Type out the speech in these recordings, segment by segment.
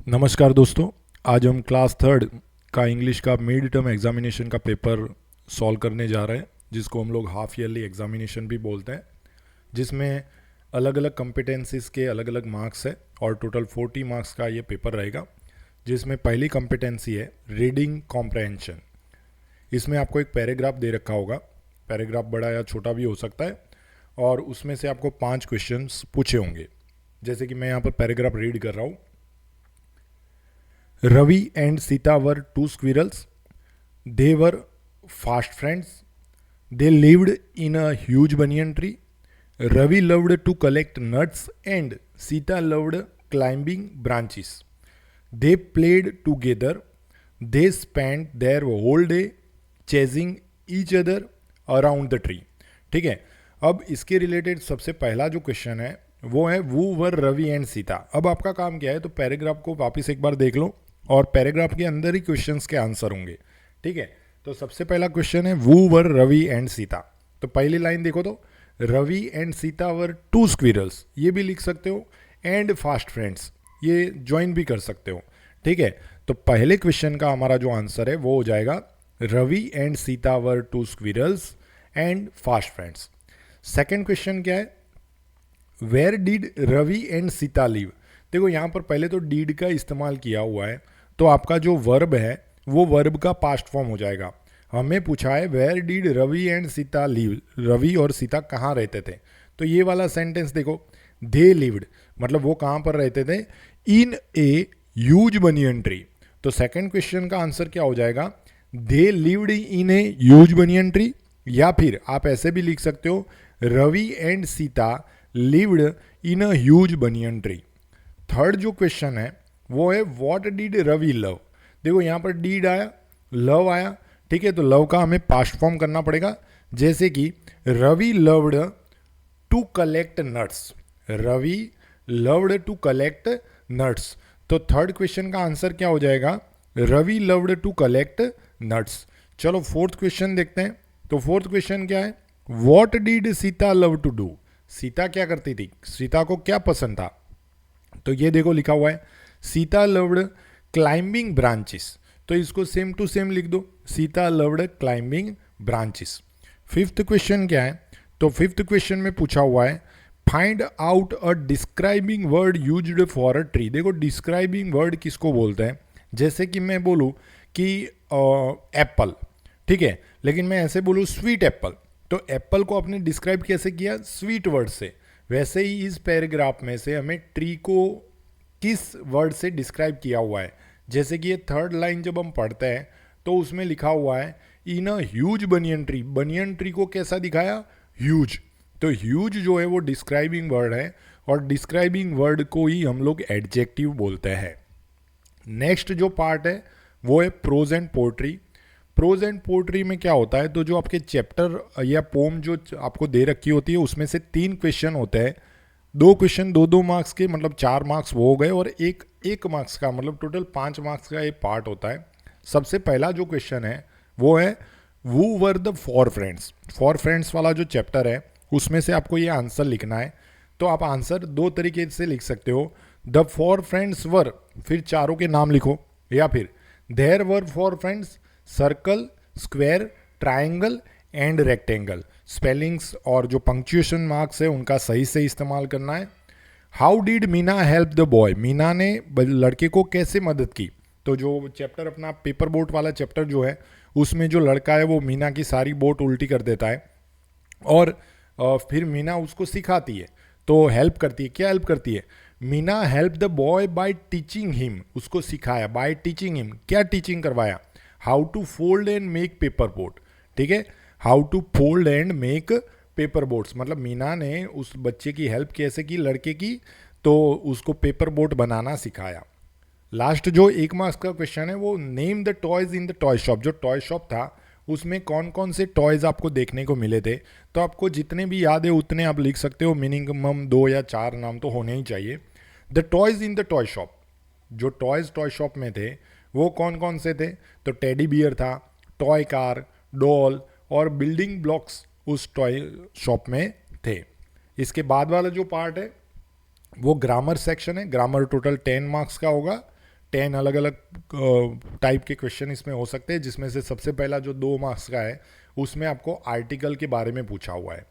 नमस्कार दोस्तों। आज हम क्लास थर्ड का इंग्लिश का मिड टर्म एग्जामिनेशन का पेपर सॉल्व करने जा रहे हैं, जिसको हम लोग हाफ ईयरली एग्जामिनेशन भी बोलते हैं, जिसमें अलग अलग कॉम्पिटेंसीज के अलग अलग मार्क्स है और टोटल 40 मार्क्स का ये पेपर रहेगा। जिसमें पहली कॉम्पिटेंसी है रीडिंग कॉम्प्रहेंशन। इसमें आपको एक पैराग्राफ दे रखा होगा, पैराग्राफ बड़ा या छोटा भी हो सकता है, और उसमें से आपको 5 क्वेश्चंस पूछे होंगे। जैसे कि मैं यहाँ पर पैराग्राफ रीड कर रहा हूँ। Ravi and Sita were two squirrels. They were fast friends. They lived in a huge banyan tree. Ravi loved to collect nuts and Sita loved climbing branches. They played together. They spent their whole day chasing each other around the tree. ठीक है, अब इसके related सबसे पहला जो question है वो है वो वर रवि एंड सीता। अब आपका काम क्या है, तो पैराग्राफ को वापस एक बार देख लो और पैराग्राफ के अंदर ही क्वेश्चंस के आंसर होंगे। ठीक है, तो सबसे पहला क्वेश्चन है वो वर रवि एंड सीता। तो पहली लाइन देखो, तो Ravi and Sita were two squirrels, ये भी लिख सकते हो, एंड फास्ट फ्रेंड्स, ये ज्वाइन भी कर सकते हो। ठीक है, तो पहले क्वेश्चन का हमारा जो आंसर है वो हो जाएगा Ravi and Sita were two squirrels and fast friends. Second question क्या है, where did Ravi and Sita live. देखो यहाँ पर पहले तो डीड का इस्तेमाल किया हुआ है, तो आपका जो वर्ब है वो वर्ब का पास्ट फॉर्म हो जाएगा। हमें पूछा है where did Ravi and Sita live, Ravi और सीता कहाँ रहते थे। तो ये वाला सेंटेंस देखो, दे लिव्ड, मतलब वो कहाँ पर रहते थे, in a huge banyan tree. तो सेकंड क्वेश्चन का आंसर क्या हो जाएगा, they lived in a huge banyan tree, या फिर आप ऐसे भी लिख सकते हो Ravi and Sita lived in a huge banyan tree. Third जो क्वेश्चन है वो है व्हाट डिड रवि लव। देखो यहाँ पर डीड आया, लव आया, ठीक है, तो लव का हमें पास्ट फॉर्म करना पड़ेगा। जैसे कि Ravi loved to collect nuts, Ravi loved to collect nuts. तो थर्ड क्वेश्चन का आंसर क्या हो जाएगा, Ravi loved to collect nuts. चलो फोर्थ क्वेश्चन देखते हैं। तो फोर्थ क्वेश्चन क्या है, what did Sita love to do. Sita क्या करती थी, सीता को क्या पसंद था। तो ये देखो लिखा हुआ है सीता लव्ड क्लाइंबिंग ब्रांचेस। तो इसको सेम टू सेम लिख दो, Sita loved climbing branches. Fifth question क्या है, तो फिफ्थ क्वेश्चन में पूछा हुआ है find out a describing word used for a tree. देखो डिस्क्राइबिंग वर्ड किसको बोलते हैं, जैसे कि मैं बोलूँ कि एप्पल, ठीक है, लेकिन मैं ऐसे बोलूँ स्वीट एप्पल, तो एप्पल को आपने डिस्क्राइब कैसे किया, स्वीट वर्ड से। वैसे ही इस पैराग्राफ में से हमें ट्री को किस वर्ड से डिस्क्राइब किया हुआ है। जैसे कि ये थर्ड लाइन जब हम पढ़ते हैं तो उसमें लिखा हुआ है in a huge banyan tree. Banyan tree को कैसा दिखाया, ह्यूज। तो ह्यूज जो है वो डिस्क्राइबिंग वर्ड है, और डिस्क्राइबिंग वर्ड को ही हम लोग एडजेक्टिव बोलते हैं। नेक्स्ट जो पार्ट है वो है prose and poetry. Prose and poetry में क्या होता है, तो जो आपके चैप्टर या पोम जो आपको दे रखी होती है उसमें से 3 क्वेश्चन होते हैं। 2 क्वेश्चन 2-2 मार्क्स के, मतलब 4 मार्क्स वो हो गए, और एक मार्क्स का, मतलब टोटल 5 मार्क्स का एक पार्ट होता है। सबसे पहला जो क्वेश्चन है वो है वो were the four friends. Four friends वाला जो चैप्टर है उसमें से आपको ये आंसर लिखना है। तो आप आंसर 2 तरीके से लिख सकते हो, द फोर फ्रेंड्स वर, फिर चारों के नाम लिखो, या फिर there were four friends, circle, square, triangle and rectangle. Spellings और जो पंक्चुएशन मार्क्स है उनका सही से इस्तेमाल करना है। How did Meena help the boy, Meena ने लड़के को कैसे मदद की। तो जो चैप्टर अपना पेपर बोट वाला चैप्टर जो है उसमें जो लड़का है वो मीना की सारी बोट उल्टी कर देता है, और फिर मीना उसको सिखाती है, तो हेल्प करती है। क्या हेल्प करती है, Meena help the boy by teaching him, उसको सिखाया, बाय टीचिंग हिम, क्या टीचिंग करवाया, how to fold and make paper boat. ठीक है, how to fold and make paper boats, मतलब मीना ने उस बच्चे की हेल्प कैसे की, लड़के की, तो उसको पेपर बोट बनाना सिखाया। लास्ट जो 1 मार्क्स का क्वेश्चन है वो name the toys in the toy shop. जो टॉय शॉप था उसमें कौन कौन से टॉयज आपको देखने को मिले थे। तो आपको जितने भी याद है उतने आप लिख सकते हो, मिनिमम 2 या 4 नाम तो होने ही चाहिए। The toys in the toy shop, जो टॉयज टॉय शॉप में थे वो कौन कौन से थे, तो टेडी बियर था, टॉय कार, डॉल और बिल्डिंग ब्लॉक्स उस टॉय शॉप में थे। इसके बाद वाला जो पार्ट है वो ग्रामर सेक्शन है। ग्रामर टोटल 10 मार्क्स का होगा। 10 अलग अलग टाइप के क्वेश्चन इसमें हो सकते हैं, जिसमें से सबसे पहला जो 2 मार्क्स का है उसमें आपको आर्टिकल के बारे में पूछा हुआ है।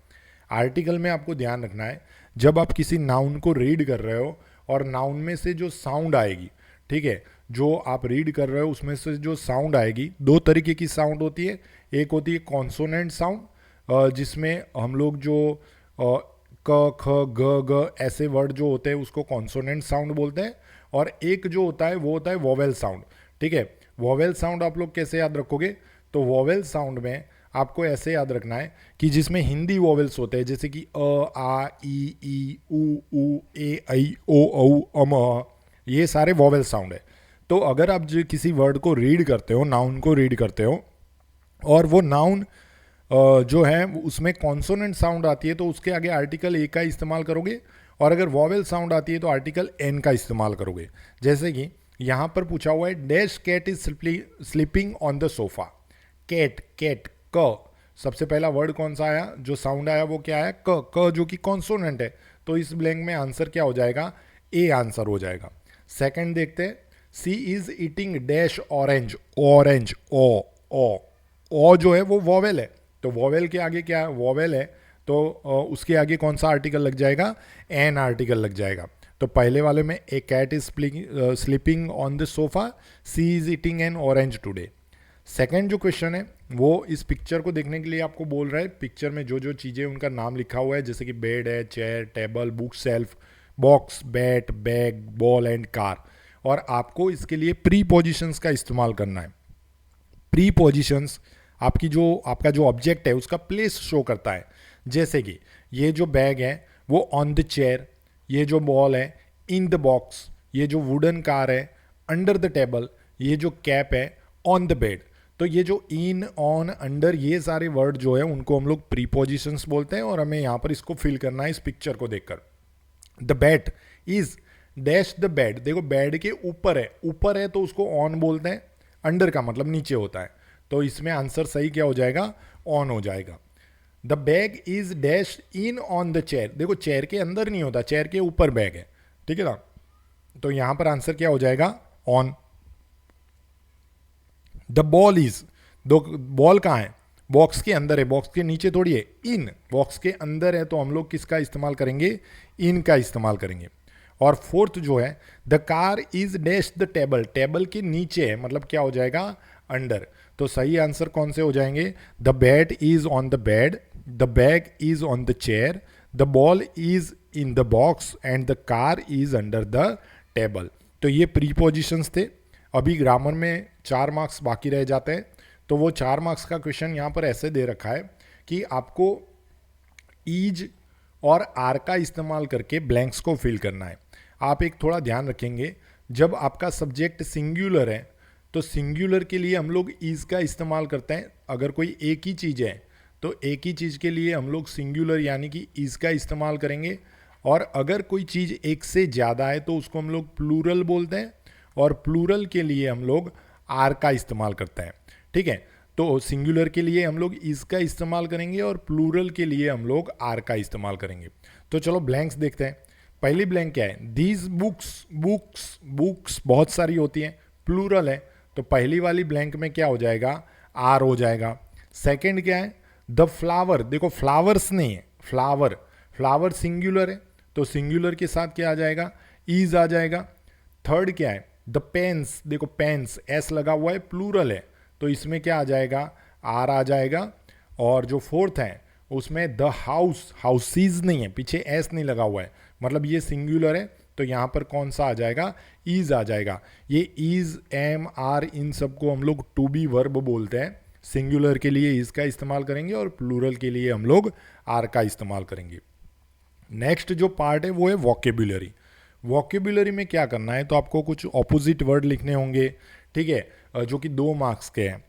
आर्टिकल में आपको ध्यान रखना है, जब आप किसी नाउन को रीड कर रहे हो और नाउन में से जो साउंड आएगी, ठीक है, जो आप रीड कर रहे हो उसमें से जो साउंड आएगी, 2 तरीके की साउंड होती है। एक होती है कॉन्सोनेंट साउंड, जिसमें हम लोग जो क ख ग ग ऐसे वर्ड जो होते हैं उसको कॉन्सोनेंट साउंड बोलते हैं, और एक जो होता है वो होता है वोवेल साउंड। ठीक है, वोवेल साउंड आप लोग कैसे याद रखोगे, तो वोवेल साउंड में आपको ऐसे याद रखना है कि जिसमें हिंदी वोवेल्स होते हैं, जैसे कि अ आ ई उ ए ऐ ओ औ अम अ, ये सारे वोवेल साउंड है। तो अगर आप जो किसी वर्ड को रीड करते हो, नाउन को रीड करते हो, और वो नाउन जो है उसमें कॉन्सोनेंट साउंड आती है, तो उसके आगे आर्टिकल ए का इस्तेमाल करोगे, और अगर वॉवेल साउंड आती है तो आर्टिकल एन का इस्तेमाल करोगे। जैसे कि यहाँ पर पूछा हुआ है dash cat is sleeping on the sofa. Cat, cat, क, सबसे पहला वर्ड कौन सा आया, जो साउंड आया वो क्या आया, क, क जो कि कॉन्सोनेंट है, तो इस ब्लैंक में आंसर क्या हो जाएगा, ए आंसर हो जाएगा। सेकंड देखते हैं, she is eating dash orange, orange, O जो है वो वॉवेल है, तो वॉवेल के आगे क्या वॉवेल है, तो उसके आगे कौन सा आर्टिकल लग जाएगा, एन आर्टिकल लग जाएगा। तो पहले वाले में a cat is sleeping on the sofa, she is eating an orange today. Second जो क्वेश्चन है वो इस पिक्चर को देखने के लिए आपको बोल रहा है, पिक्चर में जो जो चीज़ें उनका नाम लिखा हुआ है, जैसे कि बेड है, chair, table, book shelf, box, bat, bag, ball and car, और आपको इसके लिए प्री पोजिशंस का इस्तेमाल करना है। प्री पोजिशंस आपका जो ऑब्जेक्ट है उसका प्लेस शो करता है, जैसे कि ये जो बैग है वो ऑन द चेयर, ये जो बॉल है इन द बॉक्स, ये जो वुडन कार है अंडर द टेबल, ये जो कैप है ऑन द बेड। तो ये जो इन, ऑन, अंडर, ये सारे वर्ड जो है उनको हम लोग प्रीपोजिशंस बोलते हैं, और हमें यहाँ पर इसको फिल करना है इस पिक्चर को देखकर। The bat is dash the bed, देखो बेड के ऊपर है तो उसको ऑन बोलते हैं, अंडर का मतलब नीचे होता है, तो इसमें आंसर सही क्या हो जाएगा, ऑन हो जाएगा। The bag is dash in on the chair, देखो चेयर के अंदर नहीं होता, चेयर के ऊपर बैग है, ठीक है ना, तो यहां पर आंसर क्या हो जाएगा, ऑन। द बॉल इज, दो बॉल कहाँ है, बॉक्स के अंदर है, बॉक्स के नीचे थोड़ी है, इन बॉक्स के अंदर है, तो हम लोग किसका इस्तेमाल करेंगे, इन का इस्तेमाल करेंगे। और फोर्थ जो है, the car is dash the table, table के नीचे है, मतलब क्या हो जाएगा, अंडर। तो सही आंसर कौन से हो जाएंगे, the bat is on the bed, the bag is on the chair, the ball is in the box and the car is under the table. तो ये प्रीपोजिशंस थे। अभी ग्रामर में 4 मार्क्स बाकी रह जाते हैं, तो वो 4 मार्क्स का क्वेश्चन यहाँ पर ऐसे दे रखा है कि आपको ईज और आर का इस्तेमाल करके ब्लैंक्स को फिल करना है। आप एक थोड़ा ध्यान रखेंगे, जब आपका सब्जेक्ट सिंगुलर है तो सिंगुलर के लिए हम लोग ईज का इस्तेमाल करते हैं। अगर कोई एक ही चीज़ है तो एक ही चीज़ के लिए हम लोग सिंगुलर यानी कि ईज का इस्तेमाल करेंगे, और अगर कोई चीज़ एक से ज़्यादा है तो उसको हम लोग प्लूरल बोलते हैं, और प्लूरल के लिए हम लोग आर का इस्तेमाल करते हैं। ठीक है, तो सिंगुलर के लिए हम लोग इज का इस्तेमाल करेंगे और प्लूरल के लिए हम लोग आर का इस्तेमाल करेंगे। तो चलो ब्लैंक्स देखते हैं। पहली ब्लैंक क्या है, दीज बुक्स, बुक्स, बुक्स बहुत सारी होती हैं, प्लूरल है, तो पहली वाली ब्लैंक में क्या हो जाएगा, आर हो जाएगा। सेकंड क्या है, द फ्लावर, देखो फ्लावर्स नहीं है, फ्लावर, फ्लावर सिंगुलर है, तो सिंगुलर के साथ क्या आ जाएगा, ईज आ जाएगा। थर्ड क्या है, द पेन्स, देखो पेन्स एस लगा हुआ है, प्लूरल है, तो इसमें क्या आ जाएगा, आर आ जाएगा। और जो फोर्थ है उसमें द हाउस, हाउसीज नहीं है, पीछे एस नहीं लगा हुआ है, मतलब ये सिंगुलर है, तो यहाँ पर कौन सा आ जाएगा, ईज आ जाएगा। ये ईज, एम, आर, इन सबको हम लोग टू बी वर्ब बोलते हैं। सिंगुलर के लिए ईज का इस्तेमाल करेंगे और प्लूरल के लिए हम लोग आर का इस्तेमाल करेंगे। नेक्स्ट जो पार्ट है वो है वोकेबुलरी। वोकेबुलरी में क्या करना है, तो आपको कुछ ऑपोजिट वर्ड लिखने होंगे, ठीक है, जो कि 2 मार्क्स के हैं।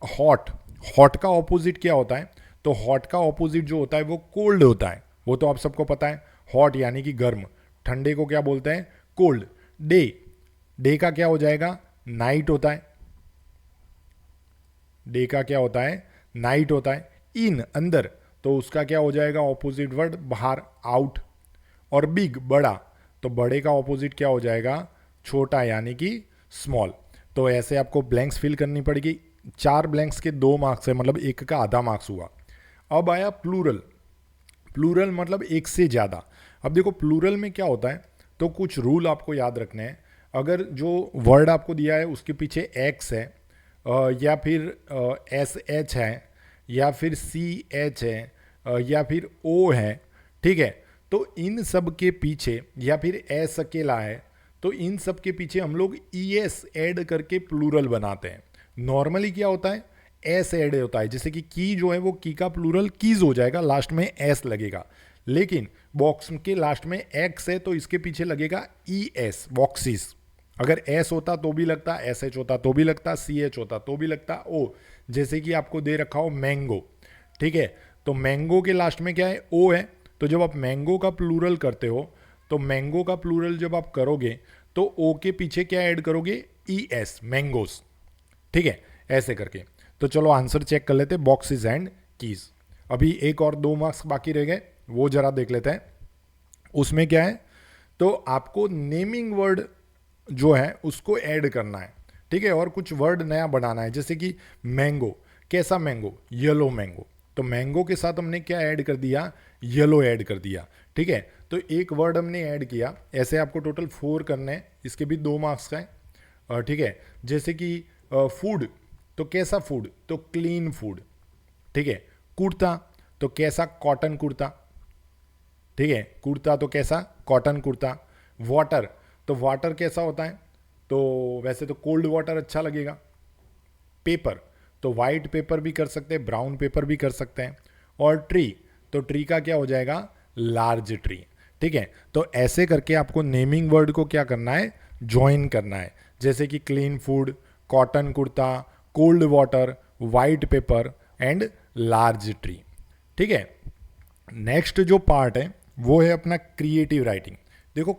हॉट, हॉट का ऑपोजिट क्या होता है, तो हॉट का ऑपोजिट जो होता है वो कोल्ड होता है, वो तो आप सबको पता है। हॉट यानी कि गर्म, ठंडे को क्या बोलते हैं, कोल्ड। डे, डे का क्या हो जाएगा, नाइट होता है, डे का क्या होता है, नाइट होता है। इन, अंदर, तो उसका क्या हो जाएगा ऑपोजिट वर्ड, बाहर, आउट। और बिग, बड़ा, तो बड़े का ऑपोजिट क्या हो जाएगा, छोटा यानी कि स्मॉल। तो ऐसे आपको ब्लैंक्स फिल करनी पड़ेगी। 4 ब्लैंक्स के 2 मार्क्स है, मतलब एक का आधा मार्क्स हुआ। अब आया प्लूरल। प्लूरल मतलब एक से ज़्यादा। अब देखो प्लूरल में क्या होता है, तो कुछ रूल आपको याद रखने हैं। अगर जो वर्ड आपको दिया है उसके पीछे एक्स है, या फिर एस एच है, या फिर सी एच है, या फिर ओ है, ठीक है, तो इन सब के पीछे, या फिर एस अकेला है, तो इन सब के पीछे हम लोग ई एस ऐड करके प्लूरल बनाते हैं। नॉर्मली क्या होता है, एस ऐड होता है, जैसे कि की जो है वो की का प्लूरल कीज हो जाएगा, लास्ट में एस लगेगा। लेकिन बॉक्स के लास्ट में एक्स है तो इसके पीछे लगेगा ई एस, बॉक्सिस। अगर एस होता तो भी लगता, एस एच होता तो भी लगता, सी एच होता तो भी लगता, ओ। जैसे कि आपको दे रखा हो मैंगो, ठीक है, तो मैंगो के लास्ट में क्या है, ओ है। तो जब आप मैंगो का प्लूरल करते हो, तो मैंगो का प्लूरल जब आप करोगे तो ओ के पीछे क्या ऐड करोगे, ई एस, मैंगोस, ठीक है, ऐसे करके। तो चलो आंसर चेक कर लेते, बॉक्सेस एंड कीज। अभी एक और 2 मार्क्स बाकी रह गए, वो जरा देख लेते हैं। उसमें क्या है, तो आपको नेमिंग वर्ड जो है उसको ऐड करना है, ठीक है, और कुछ वर्ड नया बनाना है। जैसे कि मैंगो, कैसा मैंगो, येलो मैंगो। तो मैंगो के साथ हमने क्या ऐड कर दिया, येलो ऐड कर दिया, ठीक है। तो एक वर्ड हमने ऐड किया, ऐसे आपको टोटल 4 करने हैं, इसके भी 2 मार्क्स का है, ठीक है। जैसे कि फूड, तो कैसा फूड, तो क्लीन फूड, ठीक है। कुर्ता, तो कैसा, कॉटन कुर्ता, ठीक है, कुर्ता तो कैसा, कॉटन कुर्ता। वाटर, तो वाटर कैसा होता है, तो वैसे तो कोल्ड वाटर अच्छा लगेगा। पेपर, तो वाइट पेपर भी कर सकते हैं, ब्राउन पेपर भी कर सकते हैं। और ट्री, तो ट्री का क्या हो जाएगा, लार्ज ट्री, ठीक है। तो ऐसे करके आपको नेमिंग वर्ड को क्या करना है, ज्वाइन करना है। जैसे कि clean food, cotton kurta, cold water, white paper and large tree, ठीक है। नेक्स्ट जो पार्ट है वो है अपना क्रिएटिव राइटिंग। देखो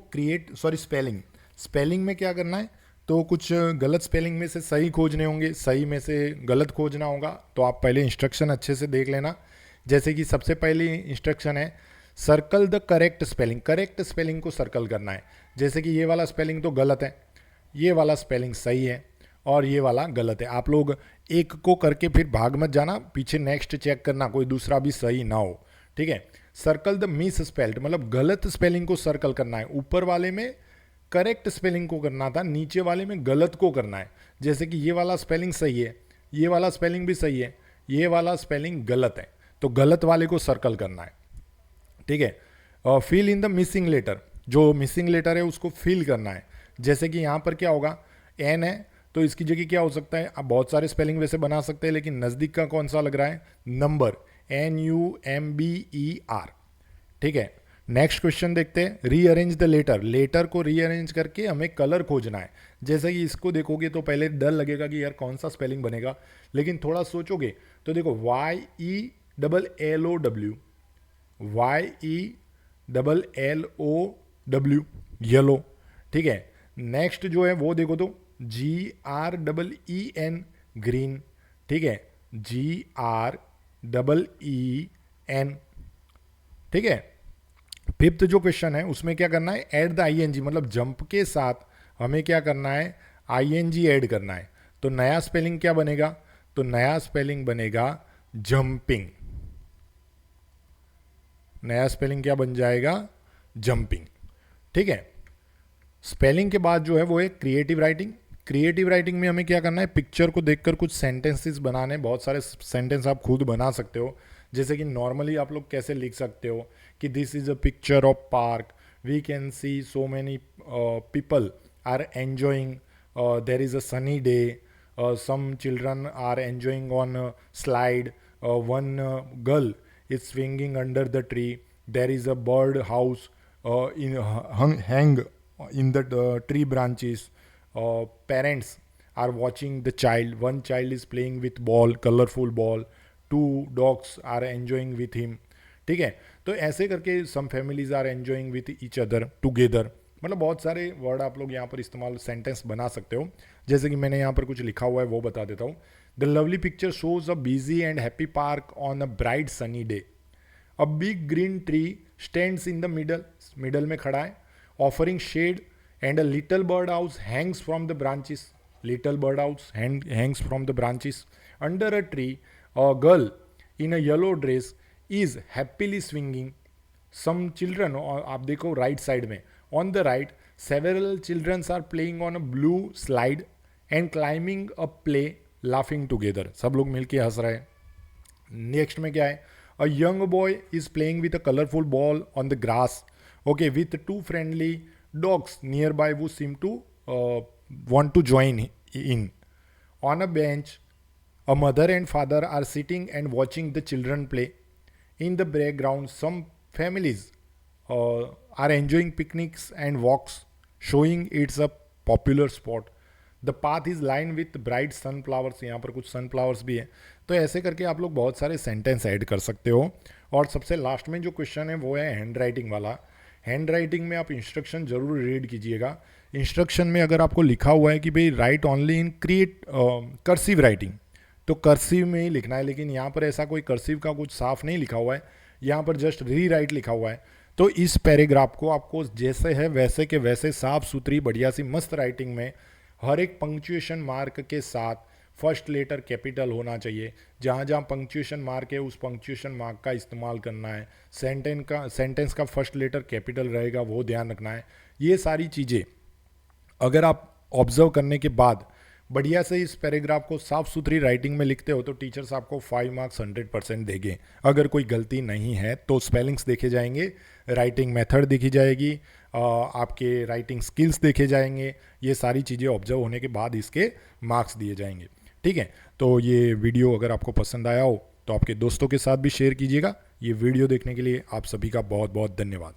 स्पेलिंग। स्पेलिंग में क्या करना है, तो कुछ गलत स्पेलिंग में से सही खोजने होंगे, सही में से गलत खोजना होगा। तो आप पहले इंस्ट्रक्शन अच्छे से देख लेना। जैसे कि सबसे पहली इंस्ट्रक्शन है, circle the correct spelling. Correct spelling को सर्कल करना है। जैसे कि ये वाला स्पेलिंग तो गलत है, ये वाला स्पेलिंग सही है, और ये वाला गलत है। आप लोग एक को करके फिर भाग मत जाना, पीछे नेक्स्ट चेक करना कोई दूसरा भी सही ना हो, ठीक है। सर्कल द मिस स्पेल्ड, मतलब गलत स्पेलिंग को सर्कल करना है। ऊपर वाले में करेक्ट स्पेलिंग को करना था, नीचे वाले में गलत को करना है। जैसे कि ये वाला स्पेलिंग सही है, ये वाला स्पेलिंग भी सही है, ये वाला स्पेलिंग गलत है, तो गलत वाले को सर्कल करना है, ठीक है। Fill in the missing letter, जो मिसिंग लेटर है उसको फिल करना है। जैसे कि यहाँ पर क्या होगा, एन है तो इसकी जगह क्या हो सकता है, आप बहुत सारे स्पेलिंग वैसे बना सकते हैं, लेकिन नज़दीक का कौन सा लग रहा है, नंबर, NUMBER, ठीक है। नेक्स्ट क्वेश्चन देखते हैं, रीअरेंज द लेटर। लेटर को रीअरेंज करके हमें कलर खोजना है। जैसे कि इसको देखोगे तो पहले डर लगेगा कि यार कौन सा स्पेलिंग बनेगा, लेकिन थोड़ा सोचोगे तो देखो YELLOW, YELLOW, येलो, ठीक है। नेक्स्ट जो है वो देखो तो GREEN, ग्रीन, ठीक है, GREEN, ठीक है। फिफ्थ जो क्वेश्चन है उसमें क्या करना है, ऐड द ING, मतलब जंप के साथ हमें क्या करना है, ING ऐड करना है। तो नया स्पेलिंग क्या बनेगा, तो नया स्पेलिंग बनेगा जंपिंग। नया स्पेलिंग क्या बन जाएगा, जंपिंग, ठीक है। स्पेलिंग के बाद जो है वो है क्रिएटिव राइटिंग। क्रिएटिव राइटिंग में हमें क्या करना है, पिक्चर को देखकर कुछ सेंटेंसेस बनाने। बहुत सारे सेंटेंस आप खुद बना सकते हो। जैसे कि नॉर्मली आप लोग कैसे लिख सकते हो कि this is a picture of park, we can see so many people are enjoying, there is a sunny day, some children are enjoying on a slide, one girl is swinging under the tree, there is a bird house hang in the tree branches, parents are watching the child, one child is playing with ball, colorful ball, two dogs are enjoying with him, ठीक है। तो ऐसे करके some families are enjoying with each other together, मतलब बहुत सारे word आप लोग यहाँ पर इस्तेमाल सेंटेंस बना सकते हो। जैसे कि मैंने यहाँ पर कुछ लिखा हुआ है वो बता देता हूँ। The lovely picture shows a busy and happy park on a bright sunny day, a big green tree stands in the middle, middle में खड़ा है, offering shade and a little birdhouse hangs from the branches. Little birdhouse hangs from the branches. Under a tree, a girl in a yellow dress is happily swinging. Some children, और आप देखो right side में, on the right several children are playing on a blue slide and climbing a play laughing together. सब लोग मिलके हंस रहे हैं. नेक्स्ट में क्या है, a young boy is playing with a colourful ball on the grass. Okay, with to friendly dogs near by who seem to want to join in. On a bench, a mother and father are sitting and watching the children play. In the background, some families are enjoying picnics and walks, showing it's a popular spot. The path is line with bright sunflowers. यहाँ पर कुछ sunflowers भी हैं. तो ऐसे करके आप लोग बहुत सारे सेंटेंस ऐड कर सकते हो. और सबसे लास्ट में जो क्वेश्चन है वो है हैंड राइटिंग वाला. हैंड राइटिंग में आप इंस्ट्रक्शन जरूर रीड कीजिएगा. इंस्ट्रक्शन में अगर आपको लिखा हुआ है कि भाई right only in create cursive writing, तो कर्सिव में ही लिखना है. लेकिन यहाँ पर ऐसा कोई कर्सिव का कुछ साफ नहीं लिखा हुआ है, यहाँ पर जस्ट री राइट लिखा हुआ है. तो इस पैराग्राफ को आपको जैसे है वैसे के वैसे साफ सुथरी बढ़िया सी मस्त राइटिंग में हर एक पंक्चुएशन मार्क के साथ फर्स्ट लेटर कैपिटल होना चाहिए. जहाँ जहाँ पंक्चुएशन मार्क है उस पंक्चुएशन मार्क का इस्तेमाल करना है. सेंटेंस का फर्स्ट लेटर कैपिटल रहेगा वो ध्यान रखना है. ये सारी चीज़ें अगर आप ऑब्जर्व करने के बाद बढ़िया से इस पैराग्राफ को साफ सुथरी राइटिंग में लिखते हो तो टीचर्स आपको 5 मार्क्स 100% देंगे. अगर कोई गलती नहीं है तो स्पेलिंग्स देखे जाएंगे, राइटिंग मेथड देखी जाएगी, आपके राइटिंग स्किल्स देखे जाएंगे. ये सारी चीज़ें ऑब्जर्व होने के बाद इसके मार्क्स दिए जाएंगे. ठीक है, तो ये वीडियो अगर आपको पसंद आया हो तो आपके दोस्तों के साथ भी शेयर कीजिएगा. ये वीडियो देखने के लिए आप सभी का बहुत बहुत धन्यवाद.